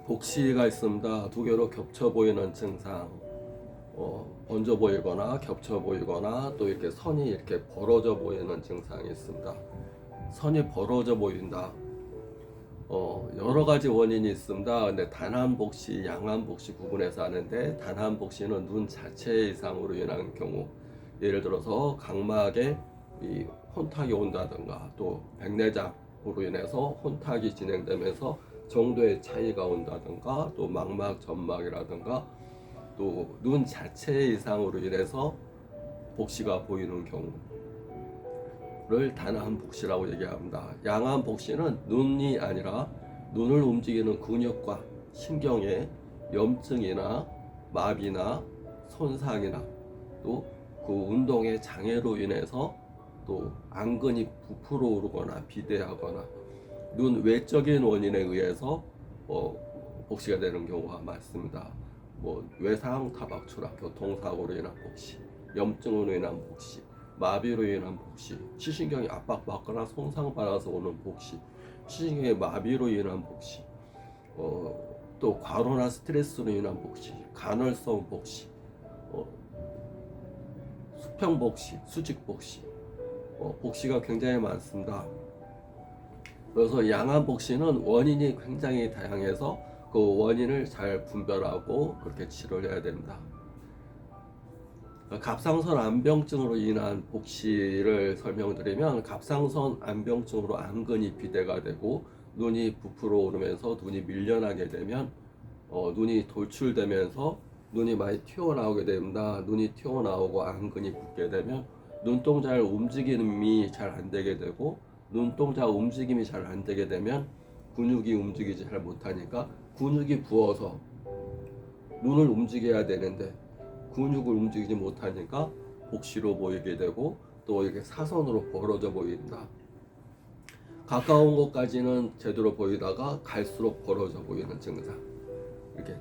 복시가 있습니다. 두 개로 겹쳐 보이는 증상, 번져 보이거나 겹쳐 보이거나 또 이렇게 선이 이렇게 벌어져 보이는 증상이 있습니다. 선이 벌어져 보인다. 여러 가지 원인이 있습니다. 근데 단한복시, 양한복시 구분해서 하는데, 단한복시는 눈 자체 이상으로 인한 경우, 예를 들어서 각막에 이 혼탁이 온다든가, 또 백내장으로 인해서 혼탁이 진행되면서 정도의 차이가 온다든가, 또 망막 점막이라든가, 또 눈 자체 이상으로 인해서 복시가 보이는 경우를 단한복시라고 얘기합니다. 양한복시는 눈이 아니라 눈을 움직이는 근육과 신경의 염증이나 마비나 손상이나 또 그 운동의 장애로 인해서 또 안근이 부풀어 오르거나 비대하거나 눈 외적인 원인에 의해서 복시가 되는 경우가 많습니다. 외상 타박 추락, 교통사고로 인한 복시, 염증으로 인한 복시, 마비로 인한 복시, 시신경이 압박받거나 손상받아서 오는 복시, 시신경의 마비로 인한 복시, 또 과로나 스트레스로 인한 복시, 간헐성 복시, 수평 복시, 수직 복시, 복시가 굉장히 많습니다. 그래서 양한 복시는 원인이 굉장히 다양해서 그 원인을 잘 분별하고 그렇게 치료를 해야 됩니다. 갑상선 암병증으로 인한 복시를 설명드리면, 갑상선 암병증으로 안근이 비대가 되고 눈이 부풀어 오르면서 눈이 밀려나게 되면 눈이 돌출되면서 눈이 많이 튀어나오게 됩니다. 눈이 튀어나오고 안근이 붓게 되면 눈동자를 움직임이 잘 안 되게 되고, 눈동자 움직임이 잘 안 되게 되면 근육이 움직이지 잘 못하니까 근육이 부어서 눈을 움직여야 되는데 근육을 움직이지 못하니까 복시로 보이게 되고, 또 이렇게 사선으로 벌어져 보인다. 가까운 곳까지는 제대로 보이다가 갈수록 벌어져 보이는 증상, 이렇게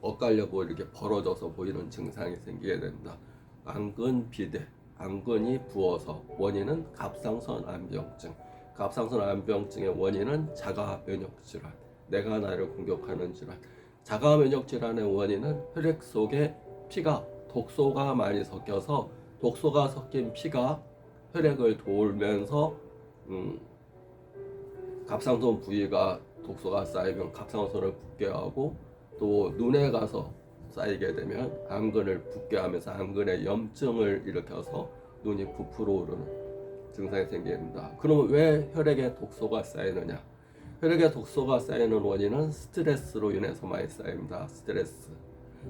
엇갈려 보이고 이렇게 벌어져서 보이는 증상이 생기게 된다. 안근 비대, 안근이 부어서, 원인은 갑상선 암병증. 갑상선 암병증의 원인은 자가 면역 질환, 내가 나를 공격하는 질환. 자가 면역 질환의 원인은 혈액 속에 피가, 독소가 많이 섞여서 독소가 섞인 피가 혈액을 돌면서 갑상선 부위가 독소가 쌓이면 갑상선을 붓게 하고, 또 눈에 가서 쌓이게 되면 안근을 붓게 하면서 안근에 염증을 일으켜서 눈이 부풀어 오르는 증상이 생깁니다. 그러면 왜 혈액에 독소가 쌓이느냐? 혈액에 독소가 쌓이는 원인은 스트레스로 인해서 많이 쌓입니다.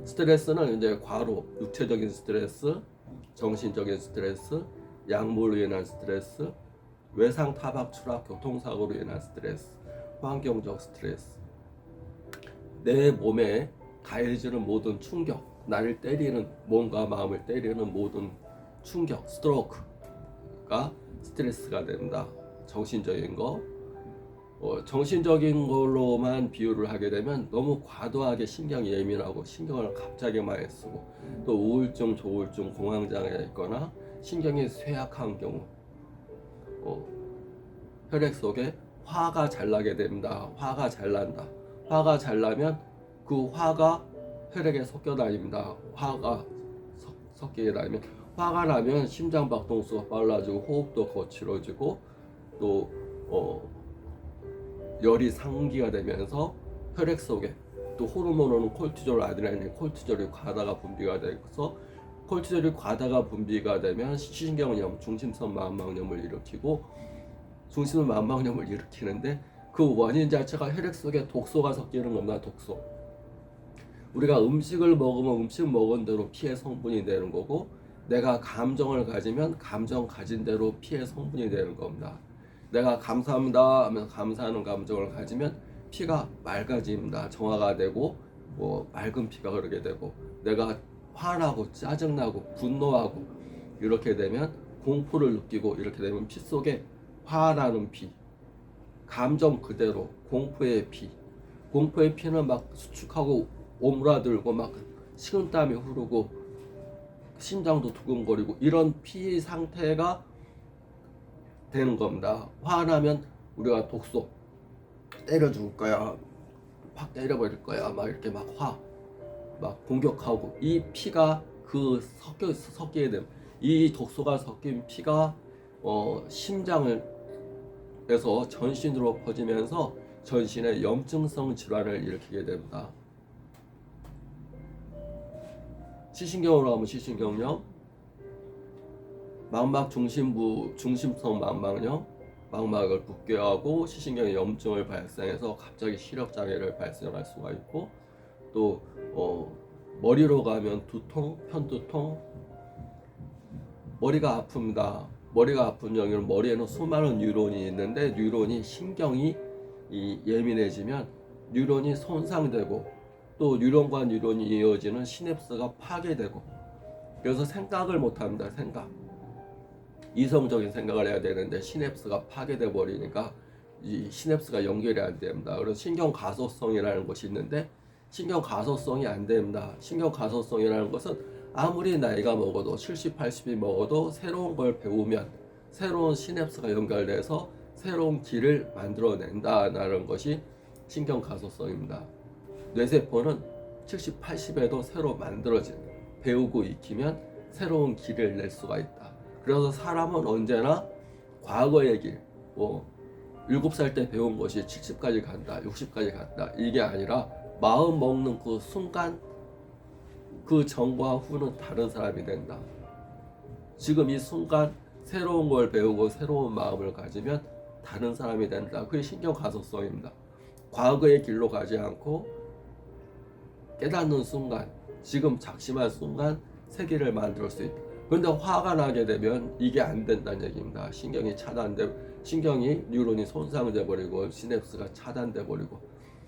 스트레스는 이제 과로, 육체적인 스트레스, 정신적인 스트레스, 약물로 인한 스트레스, 외상 타박 추락, 교통사고로 인한 스트레스, 환경적 스트레스, 내 몸에 가해지는 모든 충격, 나를 때리는, 몸과 마음을 때리는 모든 충격, 스트로크가 스트레스가 된다. 정신적인 거, 정신적인 걸로만 비유를 하게 되면 너무 과도하게 신경이 예민하고 신경을 갑자기 많이 쓰고, 또 우울증, 조울증, 공황장애가 있거나 신경이 쇠약한 경우, 혈액 속에 화가 잘 나게 됩니다. 화가 잘 난다. 화가 잘 나면 그 화가 혈액에 섞여 다닙니다. 화가 섞이게 다니면, 화가 나면 심장 박동수가 빨라지고 호흡도 거칠어지고, 또 열이 상기가 되면서 혈액 속에 또 호르몬은 콜티졸, 아드레날린, 콜티졸이 과다가 분비가 돼서, 콜티졸이 과다가 분비가 되면 시신경염, 중심선 망막염을 일으키고, 중심선 망막염을 일으키는데 그 원인 자체가 혈액 속에 독소가 섞이는 겁니다. 독소. 우리가 음식을 먹으면 음식 먹은 대로 피의 성분이 되는 거고, 내가 감정을 가지면 감정 가진 대로 피의 성분이 되는 겁니다. 내가 감사합니다 하면서 감사하는 감정을 가지면 피가 맑아집니다. 정화가 되고 맑은 피가 흐르게 되고, 내가 화나고 짜증나고 분노하고 이렇게 되면 공포를 느끼고, 이렇게 되면 피 속에 화나는 피, 감정 그대로 공포의 피, 공포의 피는 막 수축하고 오므라들고 막 식은땀이 흐르고 심장도 두근거리고, 이런 피 상태가 되는 겁니다. 화나면 우리가 독소 때려 죽을 거야, 확 때려버릴 거야. 막 이렇게 막 공격하고 이 피가 그 섞이게 되면 이 독소가 섞인 피가 심장을 에서 전신으로 퍼지면서 전신에 염증성 질환을 일으키게 됩니다. 시신경으로 하면 시신경염, 망막 중심성 망막염, 망막을 붓게 하고 시신경에 염증을 발생해서 갑자기 시력 장애를 발생할 수가 있고, 또 머리로 가면 두통, 편두통, 머리가 아픕니다. 머리가 아픈 경우는 머리에는 수많은 뉴런이 있는데 뉴런이 신경이 예민해지면 뉴런이 손상되고 또 뉴런과 뉴런이 이어지는 시냅스가 파괴되고 그래서 생각을 못합니다. 이성적인 생각을 해야 되는데 시냅스가 파괴돼 버리니까 이 시냅스가 연결이 안 됩니다. 그래서 신경 가소성이라는 것이 있는데 신경 가소성이 안 됩니다. 신경 가소성이라는 것은 아무리 나이가 먹어도 70, 80이 먹어도 새로운 걸 배우면 새로운 시냅스가 연결돼서 새로운 길을 만들어낸다는 것이 신경 가소성입니다. 뇌세포는 70, 80에도 새로 만들어진다. 배우고 익히면 새로운 길을 낼 수가 있다. 그래서 사람은 언제나 과거의 길, 7살 때 배운 것이 70까지 간다, 60까지 간다. 이게 아니라 마음 먹는 그 순간 그 전과 후는 다른 사람이 된다. 지금 이 순간 새로운 걸 배우고 새로운 마음을 가지면 다른 사람이 된다. 그게 신경 가소성입니다. 과거의 길로 가지 않고 깨닫는 순간, 지금 작심한 순간 세계를 만들 수 있다. 그런데 화가 나게 되면 이게 안 된다는 얘기입니다. 신경이 뉴런이 손상돼 버리고 시냅스가 차단돼 버리고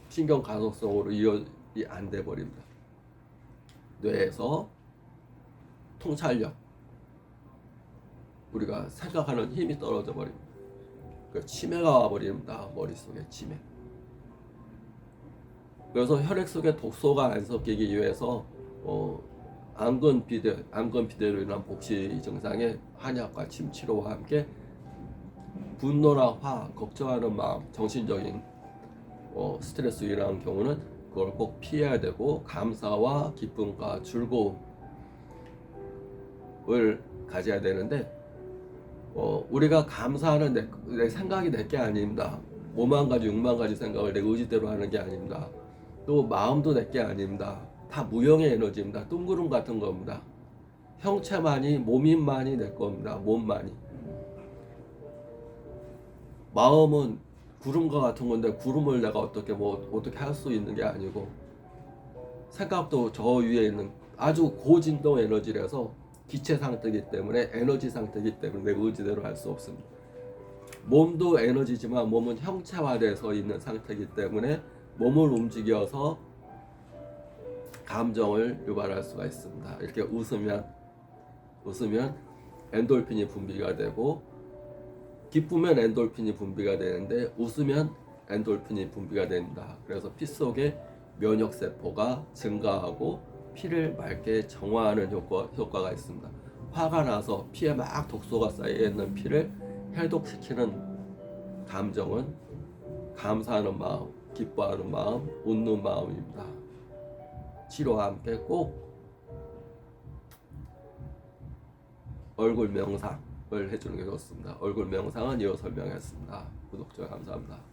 신경 가소성으로 이어이 안 돼 버립니다. 뇌에서 통찰력, 우리가 생각하는 힘이 떨어져 버립니다. 그 치매가 와버립니다. 머릿속에 치매. 그래서 혈액 속에 독소가 안 섞이기 위해서 안근비대로 인한 복시 증상에 한약과 침치료와 함께 분노나 화, 걱정하는 마음, 정신적인 스트레스 일어나는 경우는 그걸 꼭 피해야 되고 감사와 기쁨과 즐거움을 가져야 되는데 우리가 감사하는 내 생각이 내게 아닙니다. 5만 가지, 6만 가지 생각을 내 의지대로 하는 게 아닙니다. 또 마음도 내게 아닙니다. 다 무형의 에너지입니다. 둥구름 같은 겁니다. 형체만이, 몸인만이 내 겁니다. 몸만이. 마음은 구름과 같은 건데 구름을 내가 어떻게 할 수 있는 게 아니고 생각도 저 위에 있는 아주 고진동 에너지라서 기체 상태이기 때문에 에너지 상태이기 때문에 내 의지대로 할 수 없습니다. 몸도 에너지지만 몸은 형체화돼서 있는 상태이기 때문에 몸을 움직여서 감정을 유발할 수가 있습니다. 이렇게 웃으면 엔돌핀이 분비가 되고 기쁘면 엔돌핀이 분비가 되는데 웃으면 엔돌핀이 분비가 됩니다. 그래서 피 속에 면역세포가 증가하고 피를 맑게 정화하는 효과가 있습니다. 화가 나서 피에 막 독소가 쌓여있는 피를 해독시키는 감정은 감사하는 마음, 기뻐하는 마음, 웃는 마음입니다. 치료와 함께 꼭 얼굴 명상을 해주는 게 좋습니다. 얼굴 명상은 이어 설명했습니다. 구독자 감사합니다.